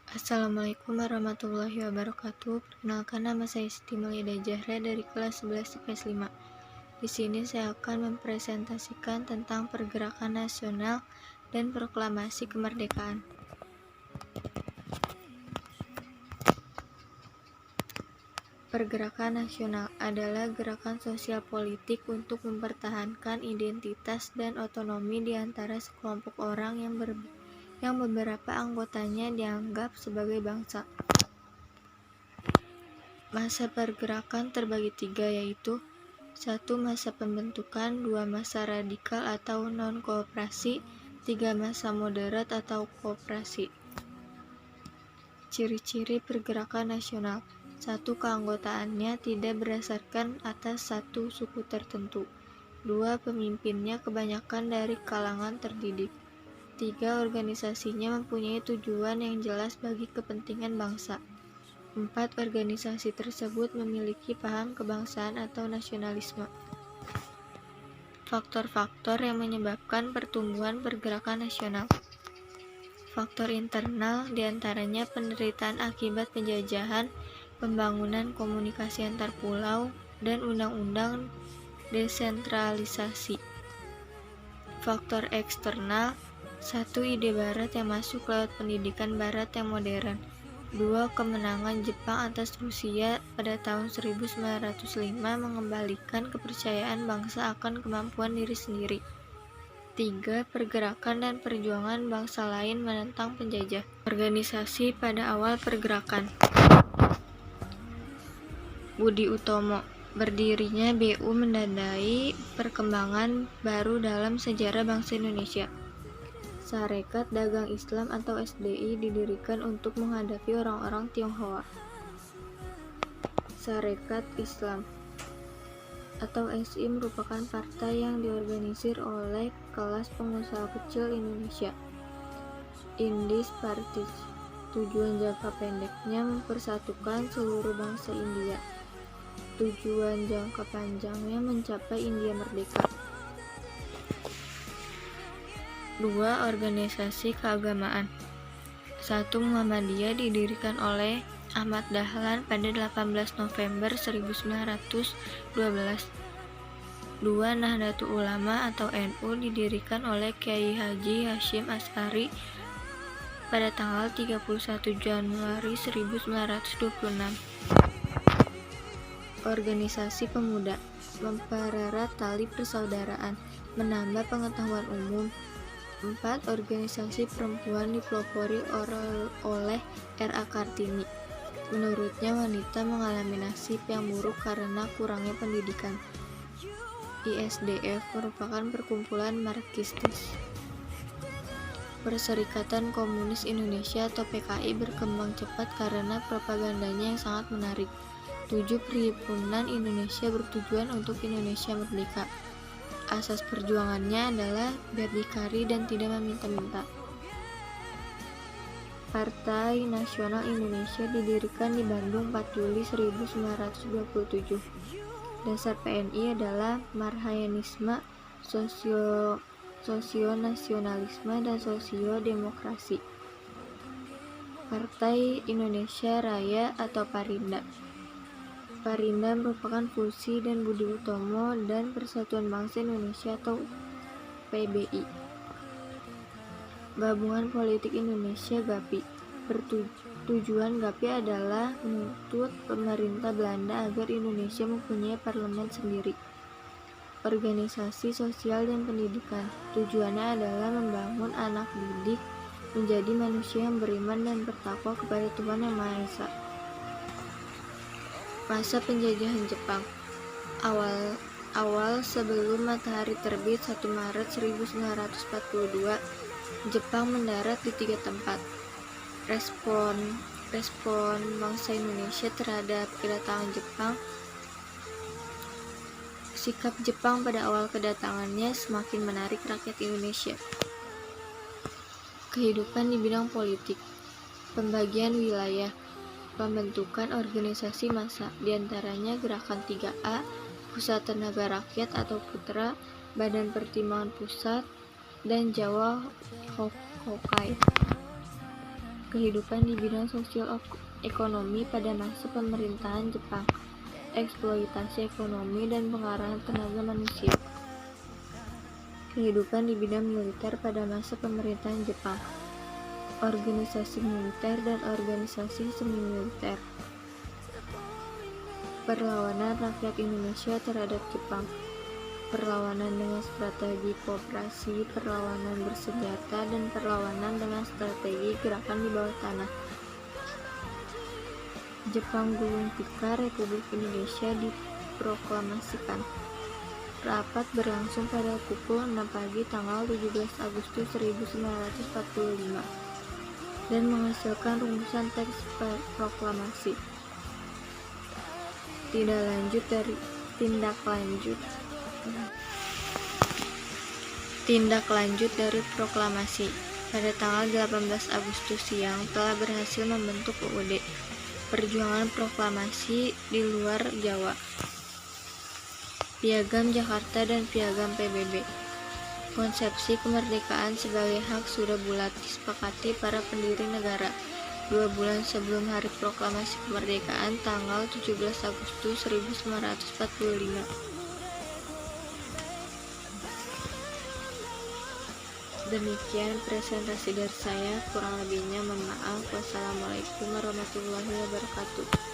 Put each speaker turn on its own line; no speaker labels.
Assalamualaikum warahmatullahi wabarakatuh. Perkenalkan, nama saya Siti Maulidah Zahra dari kelas 11 IPS 5. Di sini saya akan mempresentasikan tentang pergerakan nasional dan proklamasi kemerdekaan. Pergerakan nasional adalah gerakan sosial politik untuk mempertahankan identitas dan otonomi di antara sekelompok orang yang beberapa anggotanya dianggap sebagai bangsa. Masa pergerakan terbagi tiga, yaitu 1. Masa pembentukan, 2. Masa radikal atau non-kooperasi, 3. Masa moderat atau kooperasi. Ciri-ciri pergerakan nasional. 1. Keanggotaannya tidak berdasarkan atas satu suku tertentu. 2. Pemimpinnya kebanyakan dari kalangan terdidik. 3. Organisasinya mempunyai tujuan yang jelas bagi kepentingan bangsa. 4. Organisasi tersebut memiliki paham kebangsaan atau nasionalisme. Faktor-faktor yang menyebabkan pertumbuhan pergerakan nasional. Faktor internal diantaranya penderitaan akibat penjajahan, pembangunan komunikasi antar pulau, dan undang-undang desentralisasi. Faktor eksternal. 1. Ide barat yang masuk lewat pendidikan barat yang modern. 2. Kemenangan Jepang atas Rusia pada tahun 1905 mengembalikan kepercayaan bangsa akan kemampuan diri sendiri. 3. Pergerakan dan perjuangan bangsa lain menentang penjajah. Organisasi pada awal pergerakan. Budi Utomo. Berdirinya BU menandai perkembangan baru dalam sejarah bangsa Indonesia. Sarekat Dagang Islam atau SDI didirikan untuk menghadapi orang-orang Tionghoa. Sarekat Islam atau SI merupakan partai yang diorganisir oleh kelas pengusaha kecil Indonesia. Indis Partis. Tujuan jangka pendeknya mempersatukan seluruh bangsa India. Tujuan jangka panjangnya mencapai India merdeka. 2. Organisasi keagamaan. 1. Muhammadiyah didirikan oleh Ahmad Dahlan pada 18 November 1912. 2. Nahdlatul Ulama atau NU didirikan oleh Kiai Haji Hasyim Asy'ari pada tanggal 31 Januari 1926. Organisasi pemuda mempererat tali persaudaraan, menambah pengetahuan umum. 4. Organisasi perempuan dipelopori oleh R.A. Kartini. Menurutnya wanita mengalami nasib yang buruk karena kurangnya pendidikan. ISDF merupakan perkumpulan Marxistis. Perserikatan Komunis Indonesia atau PKI berkembang cepat karena propagandanya yang sangat menarik. 7. Perhimpunan Indonesia bertujuan untuk Indonesia merdeka. Asas perjuangannya adalah berdikari dan tidak meminta-minta. Partai Nasional Indonesia didirikan di Bandung 4 Juli 1927. Dasar PNI adalah marhaenisme, sosionasionalisme, dan sosiodemokrasi. Partai Indonesia Raya atau Parinda. Parinda merupakan fusi dan Budi Utomo dan Persatuan Bangsa Indonesia atau PBI. Gabungan Politik Indonesia GAPI. Tujuan GAPI adalah menuntut pemerintah Belanda agar Indonesia mempunyai parlemen sendiri. Organisasi sosial dan pendidikan. Tujuannya adalah membangun anak didik menjadi manusia yang beriman dan bertakwa kepada Tuhan Yang Maha Esa. Masa penjajahan Jepang. Awal sebelum matahari terbit 1 Maret 1942, Jepang mendarat di 3 tempat. Respon bangsa Indonesia terhadap kedatangan Jepang. Sikap Jepang pada awal kedatangannya semakin menarik rakyat Indonesia. Kehidupan di bidang politik. Pembagian wilayah. Pembentukan organisasi massa, diantaranya Gerakan 3A, Pusat Tenaga Rakyat atau Putra, Badan Pertimbangan Pusat, dan Jawa Hokai. Kehidupan di bidang sosial ekonomi pada masa pemerintahan Jepang. Eksploitasi ekonomi dan pengarahan tenaga manusia. Kehidupan di bidang militer pada masa pemerintahan Jepang. Organisasi militer dan organisasi semi-militer. Perlawanan rakyat Indonesia terhadap Jepang. Perlawanan dengan strategi kooperasi, perlawanan bersenjata, dan perlawanan dengan strategi gerakan di bawah tanah. Jepang gulung tikar, Republik Indonesia diproklamasikan. Rapat berlangsung pada pukul 6 pagi tanggal 17 Agustus 1945 dan menghasilkan rumusan teks proklamasi. Tindak lanjut dari proklamasi. Pada tanggal 18 Agustus siang telah berhasil membentuk UUD, Perjuangan Proklamasi di Luar Jawa, Piagam Jakarta dan Piagam PBB. Konsepsi kemerdekaan sebagai hak sudah bulat disepakati para pendiri negara 2 bulan sebelum hari proklamasi kemerdekaan tanggal 17 Agustus 1945. Demikian presentasi dari saya, kurang lebihnya mohon maaf. Wassalamualaikum warahmatullahi wabarakatuh.